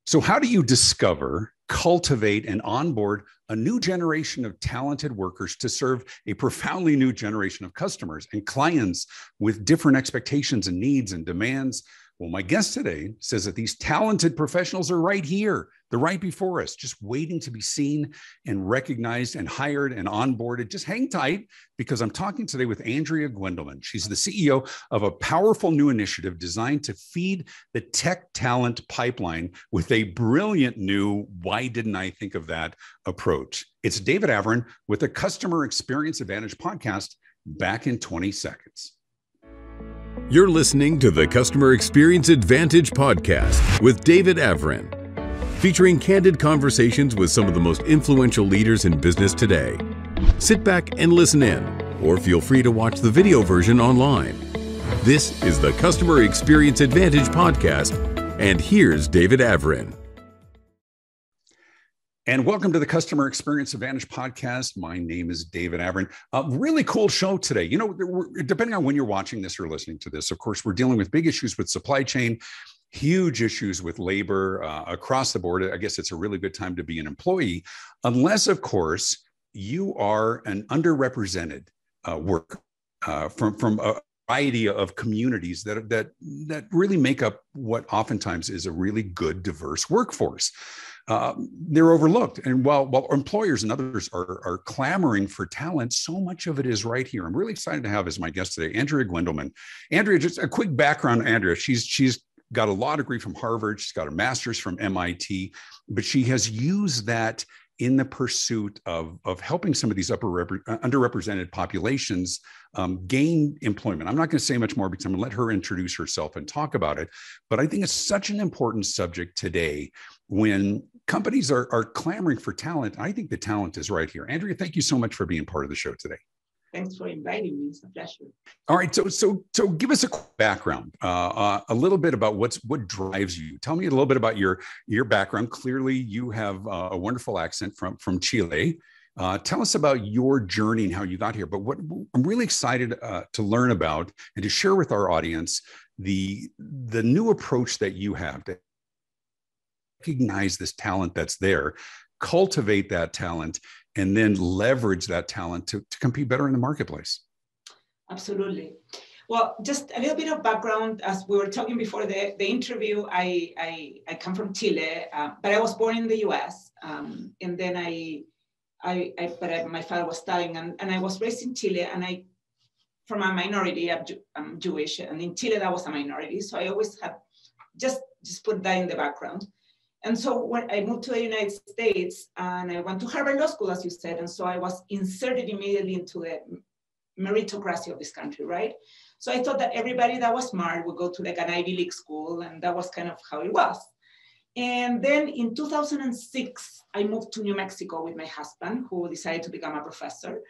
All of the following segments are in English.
So how do you discover, cultivate, and onboard a new generation of talented workers to serve a profoundly new generation of customers and clients with different expectations and needs and demands? Well, my guest today says that these talented professionals are right here. They're right before us, just waiting to be seen and recognized and hired and onboarded. Just hang tight, because I'm talking today with Andrea Guendelman. She's the CEO of a powerful new initiative designed to feed the tech talent pipeline with a brilliant new "why didn't I think of that" approach. It's David Avrin with the Customer Experience Advantage podcast, back in 20 seconds. You're listening to the Customer Experience Advantage podcast with David Avrin, featuring candid conversations with some of the most influential leaders in business today. Sit back and listen in, or feel free to watch the video version online. This is the Customer Experience Advantage podcast, and here's David Avrin. And welcome to the Customer Experience Advantage podcast. My name is David Avrin. A really cool show today. You know, depending on when you're watching this or listening to this, of course, we're dealing with big issues with supply chain, huge issues with labor across the board. I guess it's a really good time to be an employee, unless, of course, you are an underrepresented worker from a variety of communities that really make up what oftentimes is a really good, diverse workforce. They're overlooked. And while employers and others are clamoring for talent, so much of it is right here. I'm really excited to have as my guest today, Andrea Guendelman. Andrea, just a quick background on Andrea. She's got a law degree from Harvard. She's got a master's from MIT, but she has used that in the pursuit of helping some of these underrepresented populations gain employment. I'm not going to say much more because I'm going to let her introduce herself and talk about it. But I think it's such an important subject today when companies are clamoring for talent. I think the talent is right here. Andrea, thank you so much for being part of the show today. Thanks for inviting me. It's a pleasure. All right. So give us a quick background, a little bit about what drives you. Tell me a little bit about your background. Clearly, you have a wonderful accent from Chile. Tell us about your journey and how you got here. But what I'm really excited to learn about and to share with our audience the new approach that you have to recognize this talent that's there, cultivate that talent, and then leverage that talent to compete better in the marketplace. Absolutely. Well, just a little bit of background. As we were talking before the interview, I come from Chile, but I was born in the US. And then my father was studying, and I was raised in Chile, and from a minority, I'm Jewish, and in Chile that was a minority. So I always have just put that in the background. And so when I moved to the United States, and I went to Harvard Law School, as you said, and so I was inserted immediately into the meritocracy of this country, right? So I thought that everybody that was smart would go to like an Ivy League school, and that was kind of how it was. And then in 2006, I moved to New Mexico with my husband, who decided to become a professor.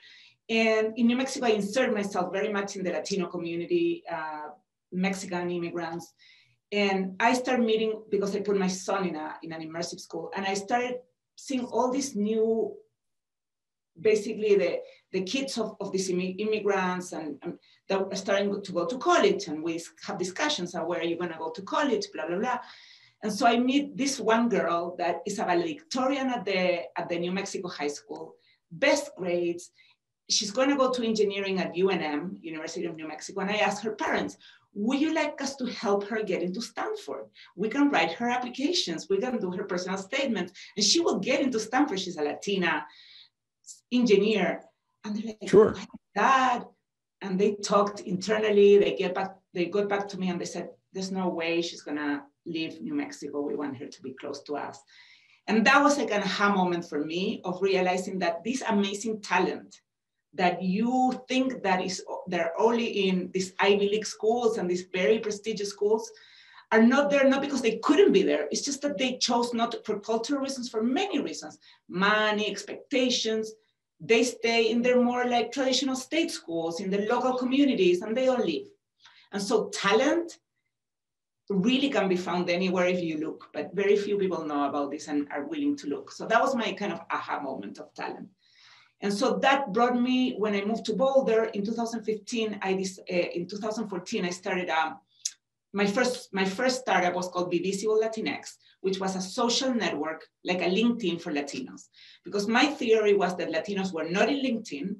And in New Mexico, I inserted myself very much in the Latino community, Mexican immigrants. And I started meeting, because I put my son in an immersive school, and I started seeing all these new, basically the kids of these immigrants and that are starting to go to college, and we have discussions on where are you going to go to college, blah, blah, blah. And so I meet this one girl that is a valedictorian at the New Mexico High School, best grades. She's going to go to engineering at UNM, University of New Mexico. And I asked her parents, would you like us to help her get into Stanford? We can write her applications. We can do her personal statements, and she will get into Stanford. She's a Latina engineer. And they're like, sure. Dad. And they talked internally. They got back to me, and they said, there's no way she's going to leave New Mexico. We want her to be close to us. And that was like an aha moment for me of realizing that this amazing talent that you think they're only in these Ivy League schools and these very prestigious schools are not there, not because they couldn't be there. It's just that they chose not to, for cultural reasons, for many reasons, money, expectations. They stay in their more like traditional state schools, in the local communities, and they don't leave. And so talent really can be found anywhere if you look, but very few people know about this and are willing to look. So that was my kind of aha moment of talent. And so that brought me, when I moved to Boulder in 2015, in 2014, I started my first startup was called Be Visible Latinx, which was a social network like a LinkedIn for Latinos. Because my theory was that Latinos were not in LinkedIn,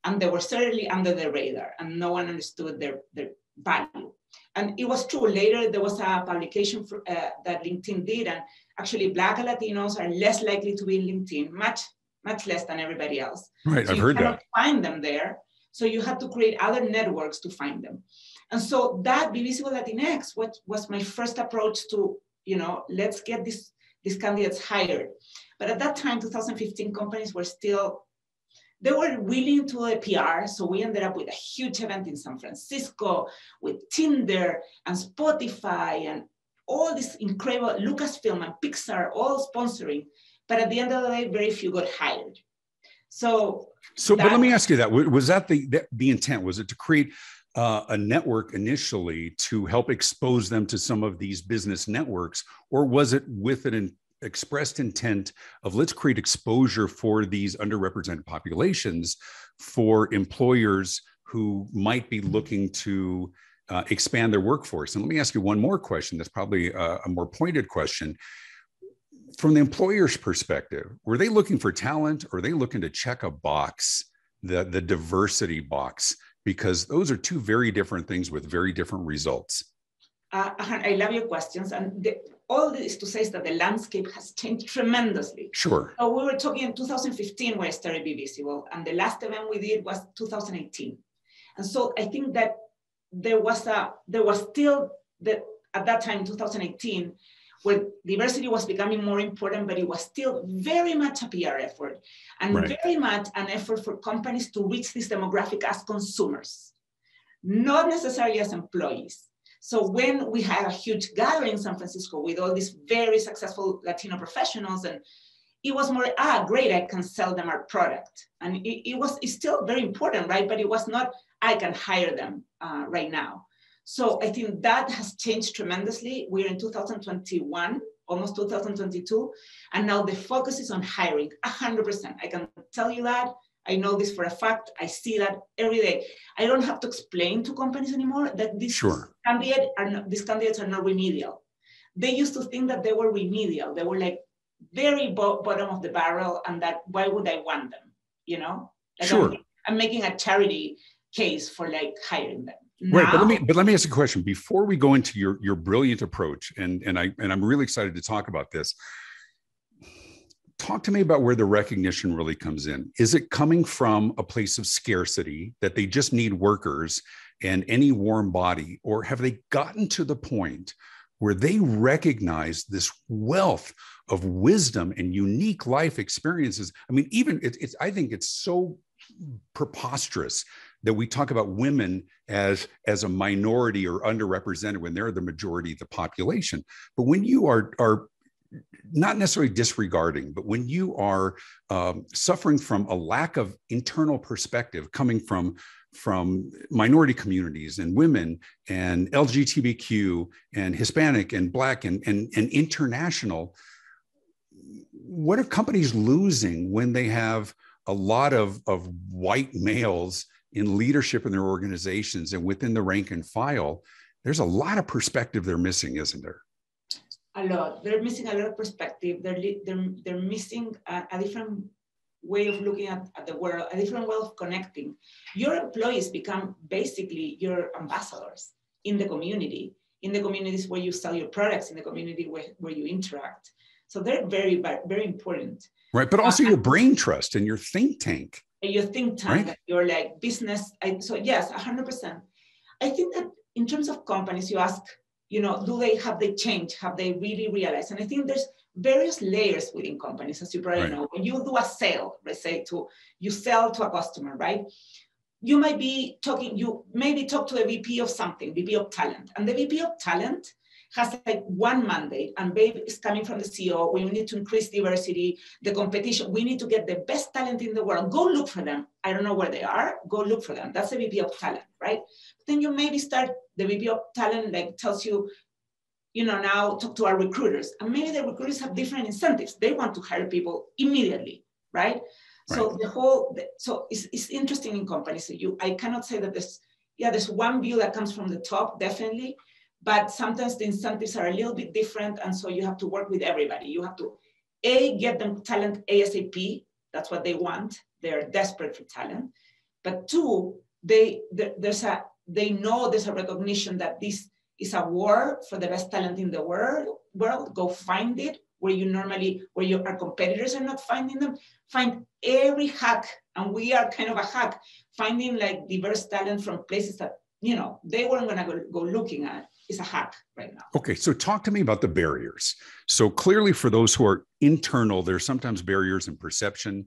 and they were certainly under the radar, and no one understood their value. And it was true. Later, there was a publication that LinkedIn did, and actually Black Latinos are less likely to be in LinkedIn, much less than everybody else. Right, so I've heard that. You cannot find them there, so you had to create other networks to find them. And so that Be Visible Latinx was my first approach to, let's get these candidates hired. But at that time, 2015, companies were still, they were willing to do a PR. So we ended up with a huge event in San Francisco with Tinder and Spotify and all this incredible Lucasfilm and Pixar all sponsoring. But at the end of the day, very few got hired. So but let me ask you that. Was that the intent? Was it to create a network initially to help expose them to some of these business networks? Or was it with an expressed intent of let's create exposure for these underrepresented populations for employers who might be looking to expand their workforce? And let me ask you one more question that's probably a more pointed question. From the employer's perspective, were they looking for talent, or are they looking to check a box, the diversity box? Because those are two very different things with very different results. I love your questions. And all this to say is that the landscape has changed tremendously. Sure. So we were talking in 2015 when I started Be Visible, and the last event we did was 2018. And so I think that there was still, at that time, 2018, where diversity was becoming more important, but it was still very much a PR effort, and right. very much an effort for companies to reach this demographic as consumers, not necessarily as employees. So when we had a huge gathering in San Francisco with all these very successful Latino professionals, and it was more, great, I can sell them our product. And it's still very important, right? But it was not, I can hire them right now. So I think that has changed tremendously. We're in 2021, almost 2022, and now the focus is on hiring 100%. I can tell you that. I know this for a fact. I see that every day. I don't have to explain to companies anymore that these candidates are not remedial. They used to think that they were remedial. They were like very bottom of the barrel, and that why would I want them? Like sure. I'm making a charity case for like hiring them. Right, but let me ask you a question before we go into your brilliant approach, and I'm really excited to talk about this. Talk to me about where the recognition really comes in. Is it coming from a place of scarcity that they just need workers and any warm body, or have they gotten to the point where they recognize this wealth of wisdom and unique life experiences? I mean, even I think it's so preposterous that we talk about women as a minority or underrepresented when they're the majority of the population. But when you are not necessarily disregarding, but when you are suffering from a lack of internal perspective coming from minority communities and women and LGBTQ and Hispanic and Black and international, what are companies losing when they have a lot of white males in leadership in their organizations and within the rank and file? There's a lot of perspective they're missing, isn't there? A lot. They're missing a lot of perspective. They're missing a different way of looking at the world, a different way of connecting. Your employees become basically your ambassadors in the communities where you sell your products, in the community where you interact. So they're very, very important. Right, but also your brain trust and your think tank. Your think tank, right? Your like business. So yes, 100%. I think that in terms of companies, you ask, have they changed? Have they really realized? And I think there's various layers within companies, as you probably know. When you do a sale, let's say you sell to a customer, right? You might be talking, you maybe talk to a VP of something, VP of talent. And the VP of talent has like one mandate, and babe is coming from the CEO. We need to increase diversity, the competition. We need to get the best talent in the world. Go look for them. I don't know where they are. Go look for them. That's the VP of talent, right? But then you maybe start, the VP of talent like tells you, now talk to our recruiters. And maybe the recruiters have different incentives. They want to hire people immediately, right? So so it's interesting in companies. I cannot say that there's one view that comes from the top, definitely. but sometimes the incentives are a little bit different. And so you have to work with everybody. You have to, A, get them talent ASAP. That's what they want. They're desperate for talent. But two, they know there's a recognition that this is a war for the best talent in the world. Go find it where our competitors are not finding them. Find every hack, and we are kind of a hack, finding like diverse talent from places that, you know, they weren't gonna go looking at. Is a hack right now. Okay, so talk to me about the barriers. So clearly for those who are internal, there's sometimes barriers in perception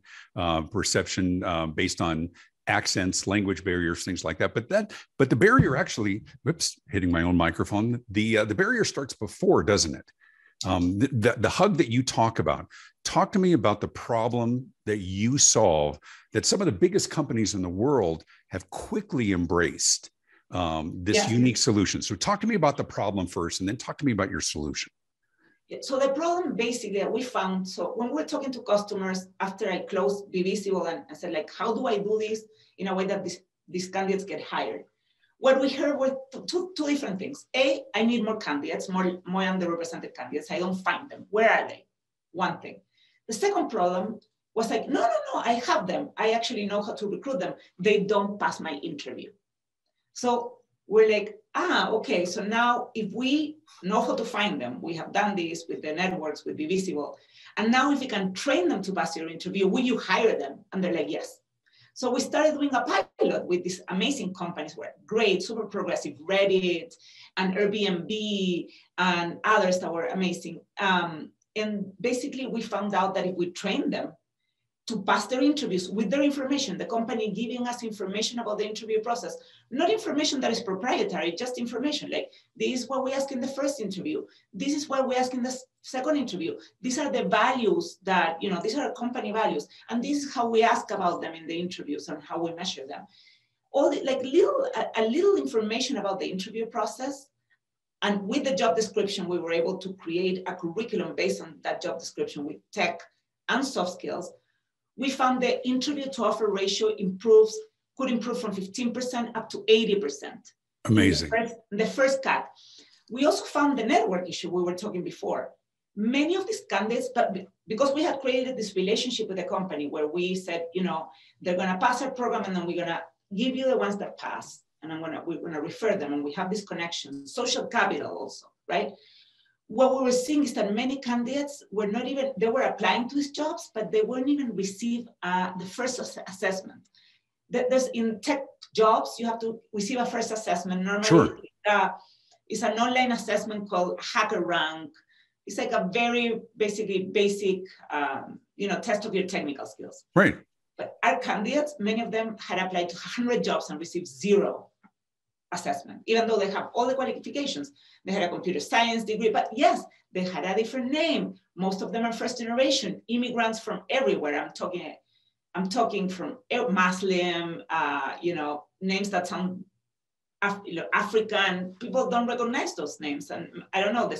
based on accents, language barriers, things like that. But the barrier actually, hitting my own microphone, the barrier starts before, doesn't it? The hug that you talk about, talk to me about the problem that you solve that some of the biggest companies in the world have quickly embraced. This unique solution. So talk to me about the problem first, and then talk to me about your solution. So the problem basically that we found, so when we're talking to customers after I closed Be Visible and I said, like, how do I do this in a way that these candidates get hired? What we heard were two different things. A, I need more candidates, more underrepresented candidates. I don't find them. Where are they? One thing. The second problem was like, no, I have them. I actually know how to recruit them. They don't pass my interview. So we're like, okay, so now if we know how to find them, we have done this with the networks, with Be Visible, and now if we can train them to pass your interview, will you hire them? And they're like, yes. So we started doing a pilot with these amazing companies who are great, super progressive, Reddit and Airbnb and others that were amazing. And basically we found out that if we train them to pass their interviews with their information, the company giving us information about the interview process, not information that is proprietary, just information like, this is what we ask in the first interview. This is what we ask in the second interview. These are the values that, you know, these are our company values. And this is how we ask about them in the interviews and how we measure them. All the, like a little information about the interview process. And with the job description, we were able to create a curriculum based on that job description with tech and soft skills. We found the interview to offer ratio could improve from 15% up to 80%. Amazing. The first cut. We also found the network issue we were talking before. Many of these candidates, but because we had created this relationship with the company where we said, you know, they're gonna pass our program and then we're gonna give you the ones that pass and we're gonna refer them, and we have this connection, social capital also, right? What we were seeing is that many candidates were they were applying to these jobs, but they wouldn't even receive the first assessment. There's in tech jobs, you have to receive a first assessment. Normally, sure. It's an online assessment called HackerRank. It's like a very basic, test of your technical skills. Right. But our candidates, many of them had applied to 100 jobs and received 0 assessment, even though they have all the qualifications. They had a computer science degree, but yes, they had a different name. Most of them are first generation, immigrants from everywhere. I'm talking from Muslim, names that sound African. People don't recognize those names. And I don't know,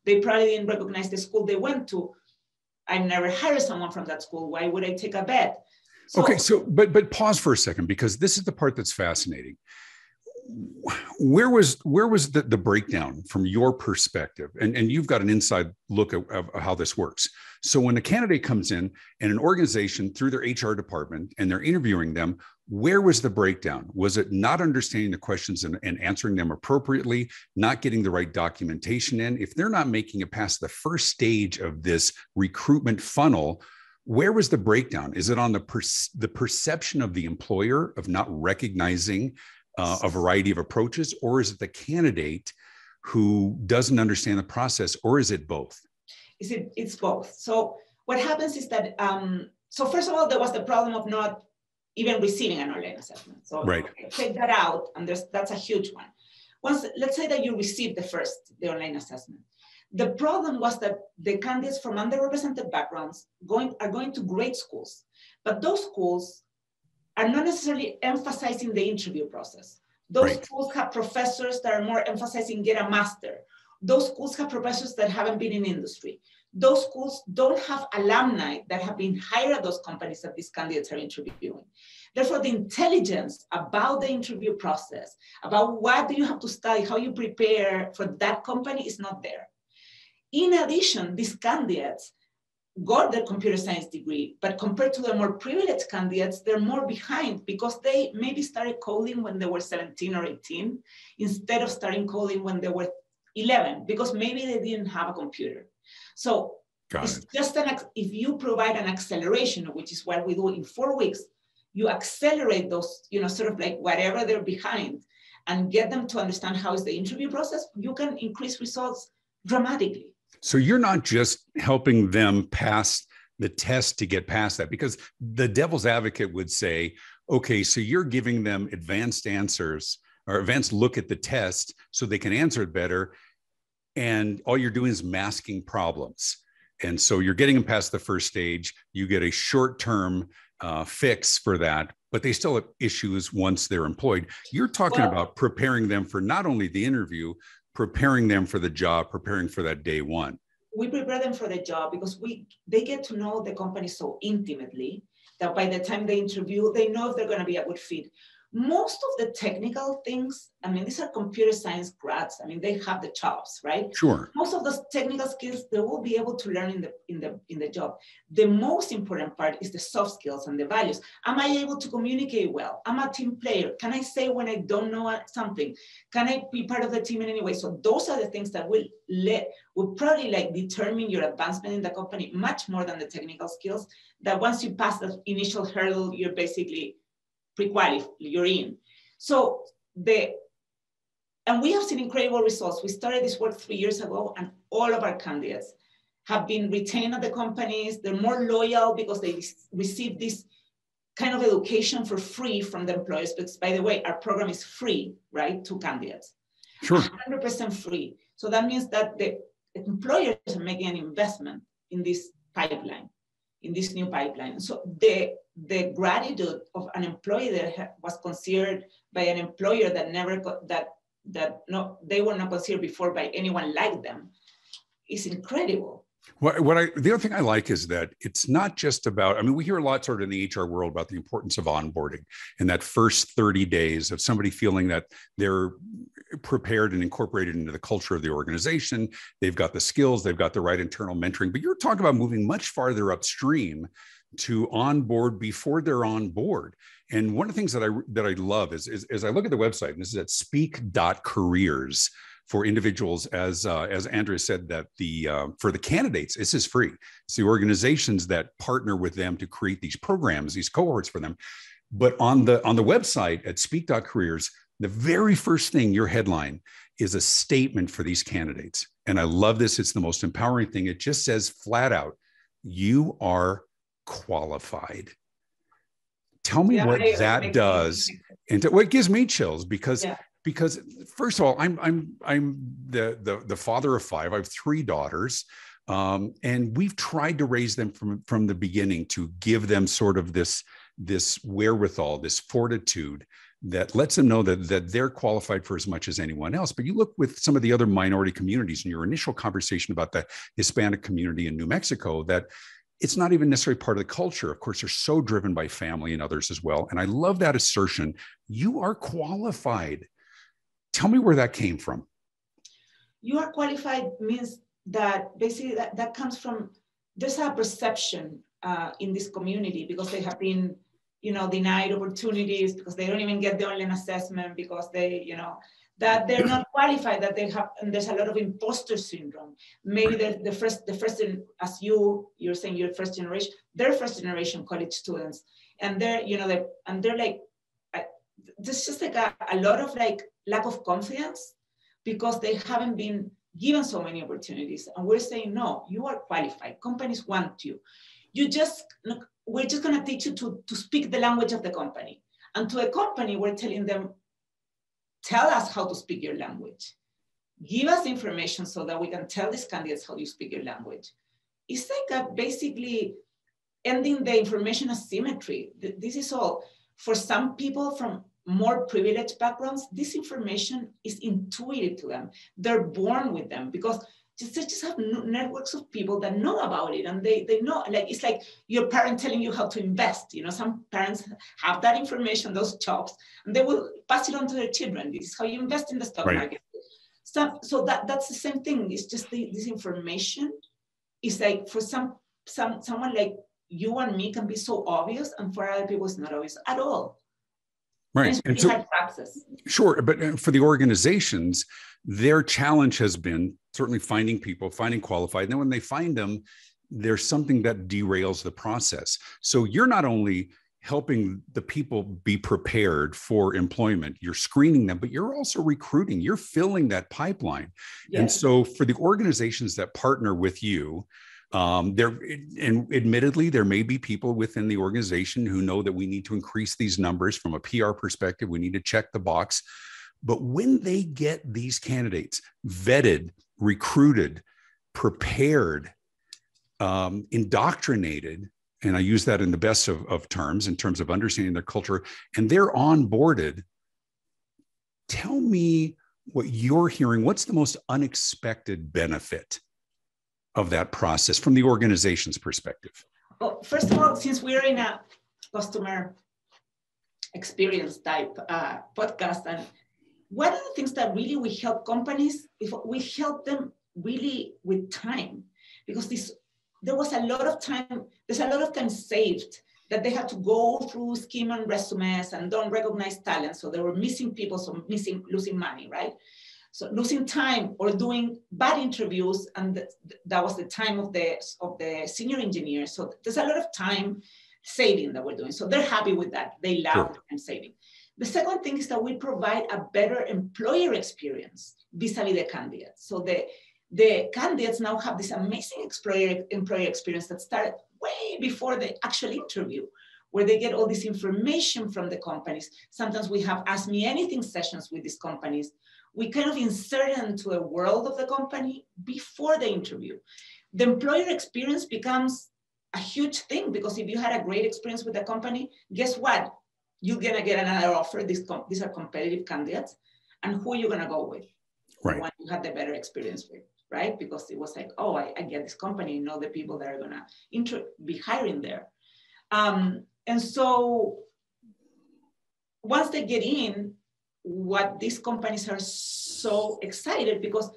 they probably didn't recognize the school they went to. I've never hired someone from that school. Why would I take a bet? But pause for a second, because this is the part that's fascinating. Where was the breakdown from your perspective? And you've got an inside look at how this works. So when a candidate comes in and an organization through their HR department and they're interviewing them, where was the breakdown? Was it not understanding the questions and answering them appropriately, not getting the right documentation in? If they're not making it past the first stage of this recruitment funnel, where was the breakdown? Is it on the perception of the employer of not recognizing a variety of approaches, or is it the candidate who doesn't understand the process, or is it both? It's both. So what happens is that, so first of all, there was the problem of not even receiving an online assessment. So right. Okay, take that out, and that's a huge one. Let's say that you received the online assessment. The problem was that the candidates from underrepresented backgrounds are going to great schools, but those schools are not necessarily emphasizing the interview process. Those right. schools have professors that are more emphasizing get a master. Those schools have professors that haven't been in industry. Those schools don't have alumni that have been hired at those companies that these candidates are interviewing. Therefore, the intelligence about the interview process, about what do you have to study, how you prepare for that company is not there. In addition, these candidates got their computer science degree, but compared to the more privileged candidates, they're more behind because they maybe started coding when they were 17 or 18, instead of starting coding when they were 11, because maybe they didn't have a computer. So it's just if you provide an acceleration, which is what we do in 4 weeks, you accelerate those, sort of like whatever they're behind and get them to understand how is the interview process, you can increase results dramatically. So you're not just helping them pass the test to get past that, because the devil's advocate would say, okay, so you're giving them advanced answers or advanced look at the test so they can answer it better. And all you're doing is masking problems. And so you're getting them past the first stage. You get a short-term fix for that, but they still have issues once they're employed. You're talking about preparing them for not only the interview, preparing them for the job, preparing for that day one. We prepare them for the job because they get to know the company so intimately that by the time they interview, they know if they're going to be a good fit. Most of the technical things, these are computer science grads. They have the chops, right? Sure. Most of those technical skills they will be able to learn in the job. The most important part is the soft skills and the values. Am I able to communicate well? I'm a team player. Can I say when I don't know something? Can I be part of the team in any way? So those are the things that will probably determine your advancement in the company much more than the technical skills. That once you pass the initial hurdle, you're basically pre-qualified, you're in. So and we have seen incredible results. We started this work 3 years ago, and all of our candidates have been retained at the companies. They're more loyal because they receive this kind of education for free from the employers. Because, by the way, our program is free, right, to candidates. Sure. 100% free. So that means that the employers are making an investment in this pipeline, in this new pipeline. So the gratitude of an employee that was considered by an employer that never they were not considered before by anyone like them is incredible. The other thing I like is that it's not just about, we hear a lot sort of in the HR world about the importance of onboarding and that first 30 days of somebody feeling that they're prepared and incorporated into the culture of the organization. They've got the skills, they've got the right internal mentoring, but you're talking about moving much farther upstream to onboard before they're on board. And one of the things that I love is I look at the website, and this is at speak.careers for individuals, as Andrea said, that for the candidates, this is free. It's the organizations that partner with them to create these programs, these cohorts for them. But on the website at speak.careers, the very first thing, your headline, is a statement for these candidates. And I love this. It's the most empowering thing. It just says flat out, you are qualified. Tell me what that does. And what gives me chills, because first of all, I'm the father of 5. I have 3 daughters. And we've tried to raise them from the beginning to give them sort of this wherewithal, this fortitude that lets them know that they're qualified for as much as anyone else. But you look with some of the other minority communities in your initial conversation about the Hispanic community in New Mexico, that it's not even necessarily part of the culture. Of course, they're so driven by family and others as well. And I love that assertion. You are qualified. Tell me where that came from. You are qualified means that basically that comes from, there's a perception in this community because they have been, denied opportunities, because they don't even get the online assessment, because they, that they're not qualified, that they have, and there's a lot of imposter syndrome. Maybe the first, as you're saying, you're first generation, they're first generation college students, and they're, they're like, there's just like a lot of lack of confidence because they haven't been given so many opportunities. And we're saying, no, you are qualified. Companies want you. We're just going to teach you to speak the language of the company. And to a company, we're telling them, tell us how to speak your language. Give us information so that we can tell these candidates how you speak your language. It's like basically ending the information asymmetry. This is all. For some people from more privileged backgrounds, this information is intuitive to them. They're born with them because just have networks of people that know about it, and they know, like, it's like your parent telling you how to invest. Some parents have that information, those chops, and they will pass it on to their children. This is how you invest in the stock market. So that's the same thing. It's just this information is like, for someone like you and me, can be so obvious, and for other people it's not obvious at all. Right. And so, hard to access. Sure. But for the organizations, their challenge has been certainly finding people, finding qualified. And then when they find them, there's something that derails the process. So you're not only helping the people be prepared for employment, you're screening them, but you're also recruiting, you're filling that pipeline. Yes. And so for the organizations that partner with you, and admittedly, there may be people within the organization who know that we need to increase these numbers from a PR perspective. We need to check the box. But when they get these candidates vetted, recruited, prepared, indoctrinated, and I use that in the best of terms, in terms of understanding their culture, and they're onboarded, tell me what you're hearing. What's the most unexpected benefit of that process from the organization's perspective? Well, first of all, since we're in a customer experience type podcast, and one of the things that really we help companies, if we help them really with time, because there's a lot of time saved that they had to go through scheme and resumes and don't recognize talent. So they were missing people, losing money, right? So losing time or doing bad interviews, and that was the time of the senior engineer. So there's a lot of time saving that we're doing. So they're happy with that. They love time saving. The second thing is that we provide a better employer experience vis-a-vis the candidates. So the candidates now have this amazing employer experience that started way before the actual interview, where they get all this information from the companies. Sometimes we have Ask Me Anything sessions with these companies. We kind of insert them into a world of the company before the interview. The employer experience becomes a huge thing, because if you had a great experience with the company, guess what? You're gonna get another offer. These are competitive candidates. And who are you gonna go with? Right. The one you had the better experience with, right? Because it was like, oh, I get this company, know the people that are gonna be hiring there. And so once they get in, what these companies are so excited, because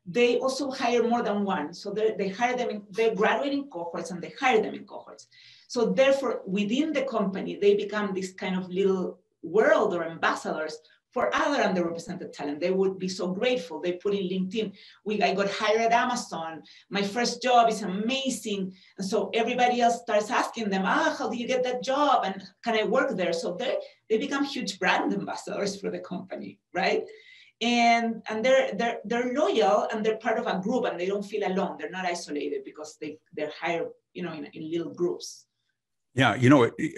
they also hire more than one. So they hire them, they're graduating cohorts, and they hire them in cohorts. So therefore, within the company, they become this kind of little world or ambassadors for other underrepresented talent. They would be so grateful. They put in LinkedIn, I got hired at Amazon. My first job is amazing. And so everybody else starts asking them, how do you get that job? And can I work there? So they become huge brand ambassadors for the company, right? And they're loyal, and they're part of a group, and they don't feel alone. They're not isolated, because they're hired, in little groups. Yeah,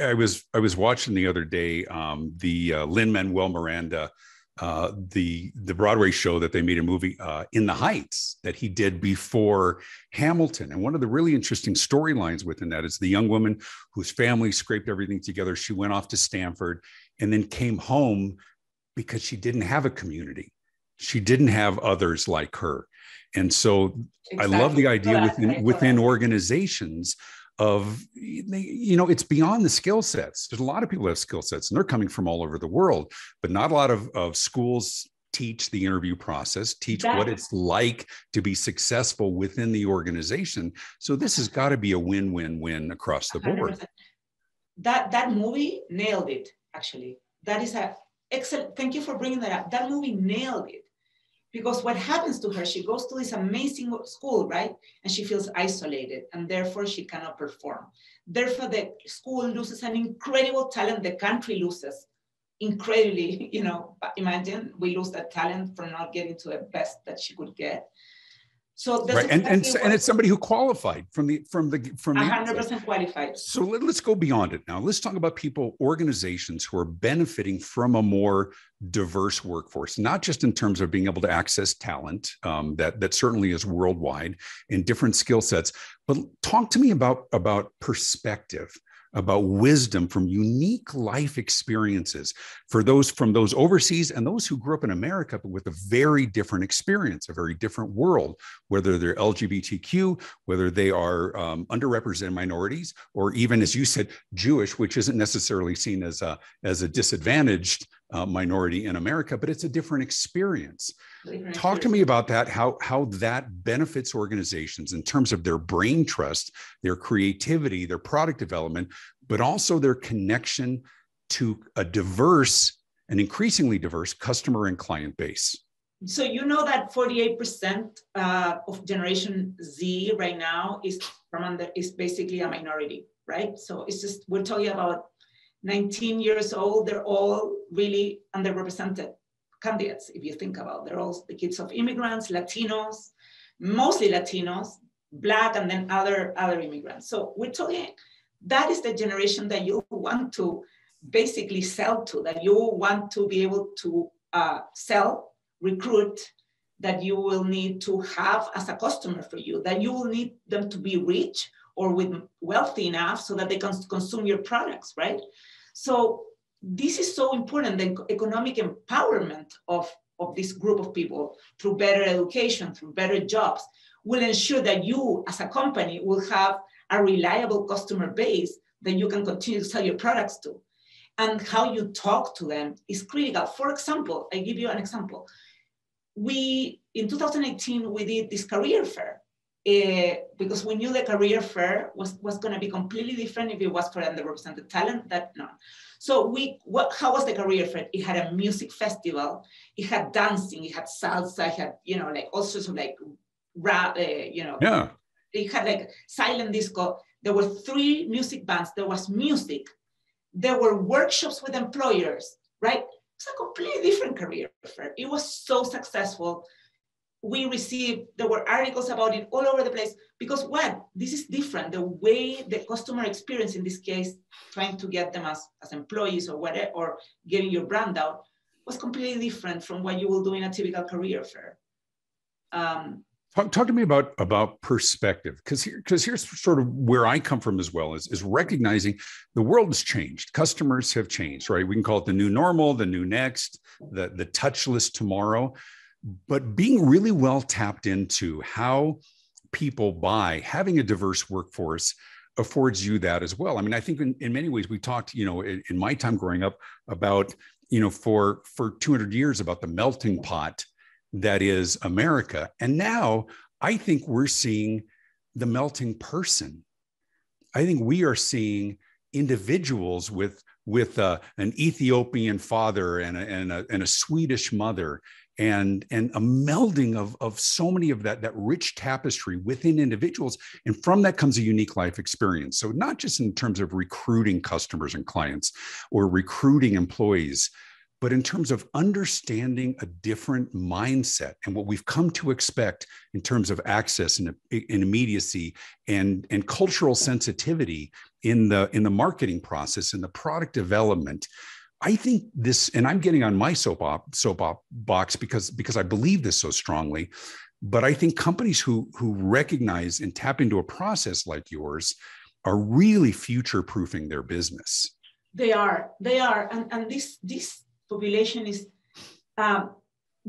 I was watching the other day the Lin-Manuel Miranda, the Broadway show that they made a movie, In the Heights, that he did before Hamilton. And one of the really interesting storylines within that is the young woman whose family scraped everything together. She went off to Stanford and then came home because she didn't have a community. She didn't have others like her. And so exactly. I love the idea within organizations of, it's beyond the skill sets. There's a lot of people who have skill sets, and they're coming from all over the world, but not a lot of schools teach the interview process, teach what it's like to be successful within the organization. So this has got to be a win-win-win across the board. 100%. That movie nailed it, actually. That is excellent. Thank you for bringing that up. That movie nailed it. Because what happens to her, she goes to this amazing school, right? And she feels isolated, and therefore she cannot perform. Therefore, the school loses an incredible talent. The country loses incredibly, imagine we lose that talent for not getting to the best that she could get. So that's right. Exactly and it's somebody who qualified from the 100% qualified. So let's go beyond it now. Let's talk about organizations who are benefiting from a more diverse workforce, not just in terms of being able to access talent that certainly is worldwide in different skill sets, but talk to me about perspective. about wisdom from unique life experiences for those from those overseas and those who grew up in America, but with a very different experience, a very different world, whether they're LGBTQ, whether they are underrepresented minorities, or even, as you said, Jewish, which isn't necessarily seen as a disadvantaged minority in America, but it's a different experience. Talk to me about that, how that benefits organizations in terms of their brain trust, their creativity, their product development, but also their connection to a diverse and increasingly diverse customer and client base. So you know that 48% of Generation Z right now is basically a minority, right? So it's just, we're talking about 19 years old, they're all really underrepresented candidates, if you think about. They're all the kids of immigrants, Latinos, mostly Latinos, Black, and then other immigrants. So we're talking, that is the generation that you want to basically sell to, that you want to be able to sell, recruit, that you will need to have as a customer for you, that you will need them to be rich or with wealthy enough so that they can consume your products, right? So this is so important, the economic empowerment of this group of people through better education, through better jobs, will ensure that you as a company will have a reliable customer base that you can continue to sell your products to. And how you talk to them is critical. For example, I give you an example. In 2018, we did this career fair because we knew the career fair was going to be completely different if it was for underrepresented talent. So how was the career fair? It had a music festival, it had dancing, it had salsa, it had, like all sorts of like rap, Yeah. It had like silent disco. There were 3 music bands. There was music. There were workshops with employers, right? It's a completely different career fair. It was so successful. There were articles about it all over the place because this is different. The way the customer experience, in this case, trying to get them as employees or whatever, or getting your brand out, was completely different from what you will do in a typical career fair. Talk to me about perspective, because here's sort of where I come from as well, is recognizing the world has changed. Customers have changed, right? We can call it the new normal, the new next, the touchless tomorrow. But being really well tapped into how people buy, having a diverse workforce affords you that as well. I mean, I think in many ways we talked, in my time growing up about, for 200 years about the melting pot that is America. And now I think we're seeing the melting person. I think we are seeing individuals with an Ethiopian father and a Swedish mother, and a melding of so many of that rich tapestry within individuals. And from that comes a unique life experience. So not just in terms of recruiting customers and clients or recruiting employees, but in terms of understanding a different mindset and what we've come to expect in terms of access and immediacy and cultural sensitivity in the marketing process and the product development. I think this, and I'm getting on my soapbox because I believe this so strongly, but I think companies who recognize and tap into a process like yours are really future-proofing their business. They are, and this population is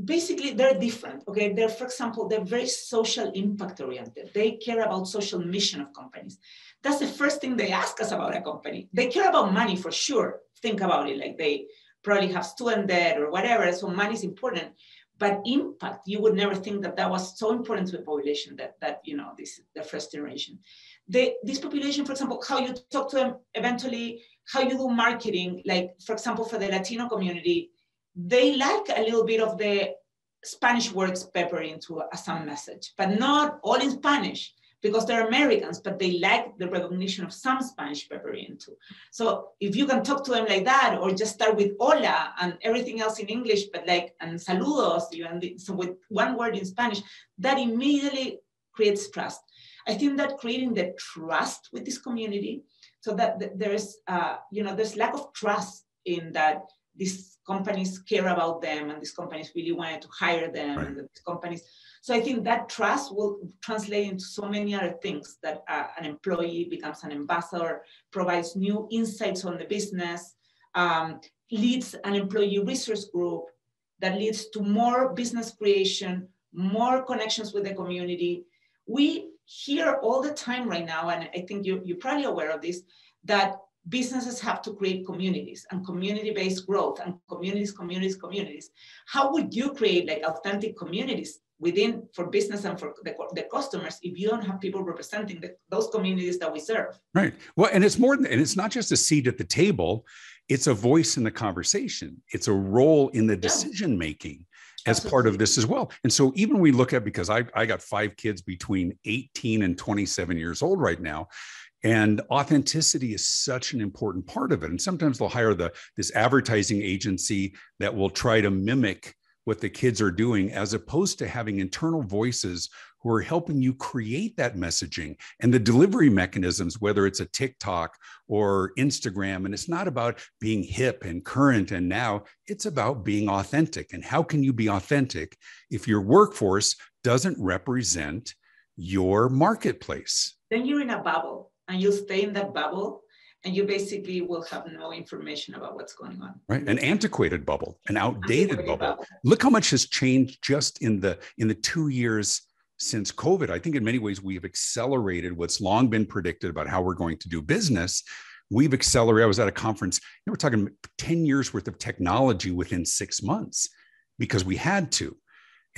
basically, they're different. Okay, for example, they're very social impact oriented. They care about social mission of companies. That's the first thing they ask us about a company. They care about money for sure. Think about it, like they probably have student debt or whatever, so money is important. But impact, you would never think that was so important to the population that this is the first generation. This population, for example, how you talk to them, eventually how you do marketing, like for example, for the Latino community, they like a little bit of the Spanish words peppered into some message, but not all in Spanish, because they're Americans, but they like the recognition of some Spanish peppered into. So if you can talk to them like that, or just start with hola and everything else in English, but and saludos, so with one word in Spanish, that immediately creates trust. I think that creating the trust with this community, so that there's lack of trust in that these companies care about them and these companies really wanted to hire them, right. And these companies. So I think that trust will translate into so many other things, that an employee becomes an ambassador, provides new insights on the business, leads an employee resource group that leads to more business creation, more connections with the community. We hear all the time right now, and I think you're probably aware of this, that businesses have to create communities and community-based growth and communities. How would you create like authentic communities for business and for the customers if you don't have people representing those communities that we serve? Right. Well, and it's more than, and it's not just a seat at the table, it's a voice in the conversation. It's a role in the decision-making as part of this as well. And so even we look at, because I got 5 kids between 18 and 27 years old right now, and authenticity is such an important part of it. And sometimes they'll hire this advertising agency that will try to mimic what the kids are doing, as opposed to having internal voices who are helping you create that messaging and the delivery mechanisms, whether it's a TikTok or Instagram. And it's not about being hip and current and now, it's about being authentic. And how can you be authentic if your workforce doesn't represent your marketplace? Then you're in a bubble, and you'll stay in that bubble, and you basically will have no information about what's going on. Right. An antiquated bubble, an outdated bubble. Look how much has changed just in the 2 years since COVID. I think in many ways we have accelerated what's long been predicted about how we're going to do business. We've accelerated. I was at a conference, we're talking 10 years worth of technology within 6 months because we had to.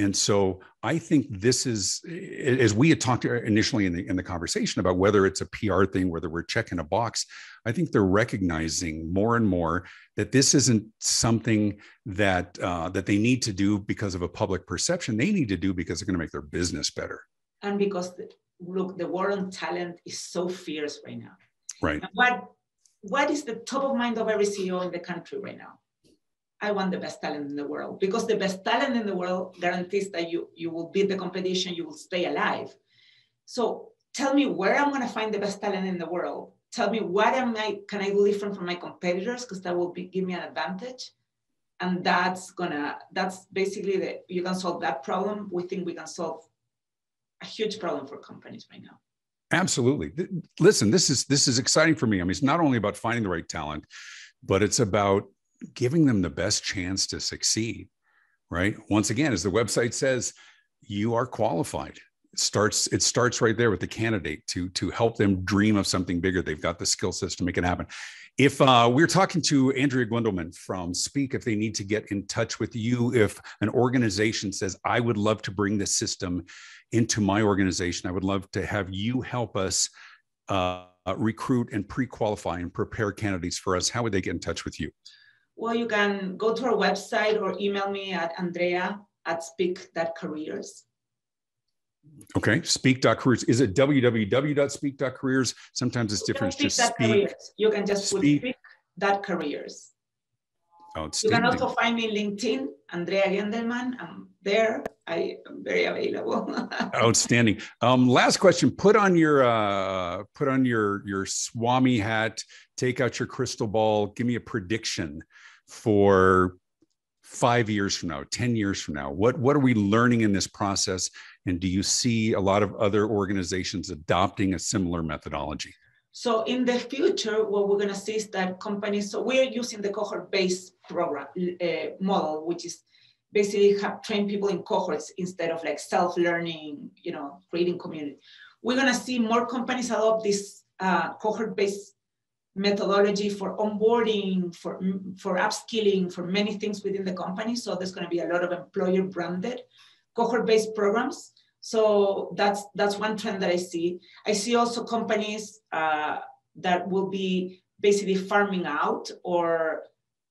And so I think this is, as we had talked initially in the conversation about whether it's a PR thing, whether we're checking a box, I think they're recognizing more and more that this isn't something that they need to do because of a public perception. They need to do because they're going to make their business better. And because, look, the war on talent is so fierce right now. Right. And what is the top of mind of every CEO in the country right now? I want the best talent in the world, because the best talent in the world guarantees that you will beat the competition, you will stay alive. So tell me where I'm going to find the best talent in the world. Tell me what can I do different from my competitors, because that will give me an advantage. And that's basically you can solve that problem. We think we can solve a huge problem for companies right now. Absolutely. Listen, this is exciting for me. I mean, it's not only about finding the right talent, but it's about giving them the best chance to succeed, right? Once again, as the website says, you are qualified. It starts right there with the candidate to help them dream of something bigger. They've got the skill sets to make it happen. If we're talking to Andrea Guendelman from Speak, if they need to get in touch with you, if an organization says, I would love to bring this system into my organization, I would love to have you help us recruit and pre-qualify and prepare candidates for us, how would they get in touch with you? Well, you can go to our website or email me at andrea@speak.careers. Okay, speak.careers. Is it www.speak.careers? Sometimes it's different. It's just Speak. You can just put speak.careers. You can also find me on LinkedIn, Andrea Guendelman. I'm there. I am very available. Outstanding. Last question. Put on your Swami hat. Take out your crystal ball. Give me a prediction for 5 years from now, 10 years from now. What are we learning in this process? And do you see a lot of other organizations adopting a similar methodology? So in the future, what we're going to see is that companies, so we're using the cohort-based program model, which is basically train people in cohorts instead of like self-learning, creating community. We're going to see more companies adopt this cohort-based methodology for onboarding, for upskilling, for many things within the company. So there's going to be a lot of employer-branded cohort-based programs. So that's one trend that I see. I see also companies that will be basically farming out or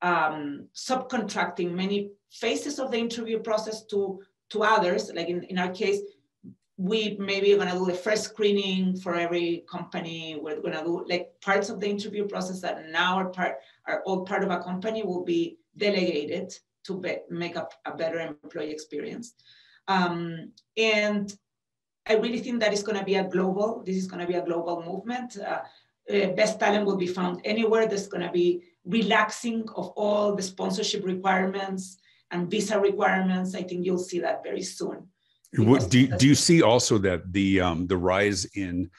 subcontracting many phases of the interview process to others. Like in our case, we maybe are going to do the first screening for every company. We're going to do like parts of the interview process that now are all part of a company will be delegated to make up a better employee experience. And I really think that this is going to be a global movement. Best talent will be found anywhere. There's going to be relaxing of all the sponsorship requirements and visa requirements. I think you'll see that very soon. Do you see also that the rise in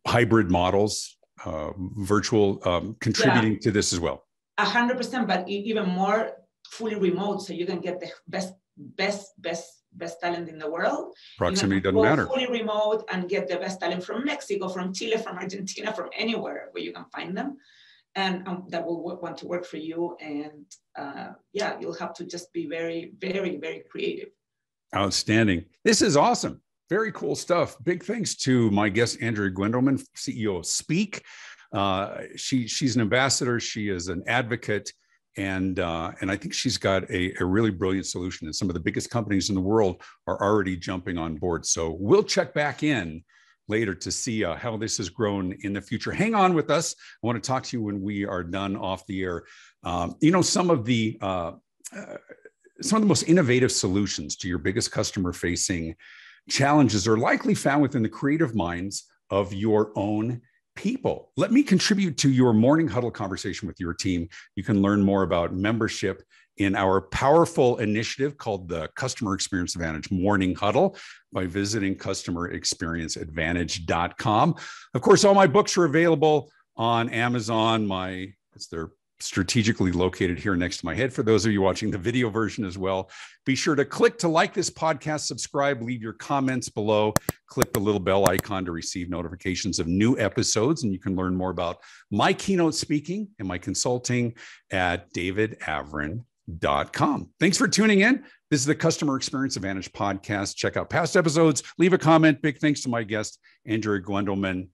hybrid models, virtual, contributing to this as well? 100%, but even more fully remote, so you can get the best talent in the world. Proximity doesn't matter. Fully remote and get the best talent from Mexico, from Chile, from Argentina, from anywhere where you can find them, and that will want to work for you. And you'll have to just be very, very, very creative. Outstanding. This is awesome. Very cool stuff. Big thanks to my guest, Andrea Guendelman, CEO of Speak. She's an ambassador. She is an advocate. And I think she's got a really brilliant solution. And some of the biggest companies in the world are already jumping on board. So we'll check back in later to see how this has grown in the future. Hang on with us. I want to talk to you when we are done off the air. Some of the most innovative solutions to your biggest customer-facing challenges are likely found within the creative minds of your own people. Let me contribute to your morning huddle conversation with your team. You can learn more about membership in our powerful initiative called the Customer Experience Advantage Morning Huddle by visiting customerexperienceadvantage.com. Of course, all my books are available on Amazon. They're strategically located here next to my head for those of you watching the video version as well. Be sure to click to like this podcast, subscribe, leave your comments below, click the little bell icon to receive notifications of new episodes, and you can learn more about my keynote speaking and my consulting at davidavrin.com. Thanks for tuning in. This is the Customer Experience Advantage podcast. Check out past episodes, leave a comment. Big thanks to my guest, Andrea Guendelman.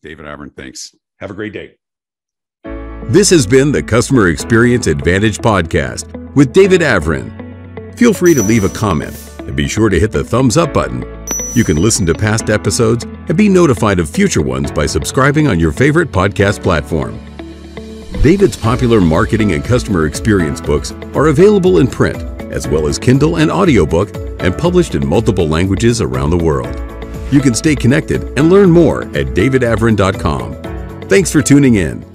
David Avrin, thanks. Have a great day. This has been the Customer Experience Advantage podcast with David Avrin. Feel free to leave a comment and be sure to hit the thumbs up button. You can listen to past episodes and be notified of future ones by subscribing on your favorite podcast platform. David's popular marketing and customer experience books are available in print, as well as Kindle and audiobook, and published in multiple languages around the world. You can stay connected and learn more at davidavrin.com. Thanks for tuning in.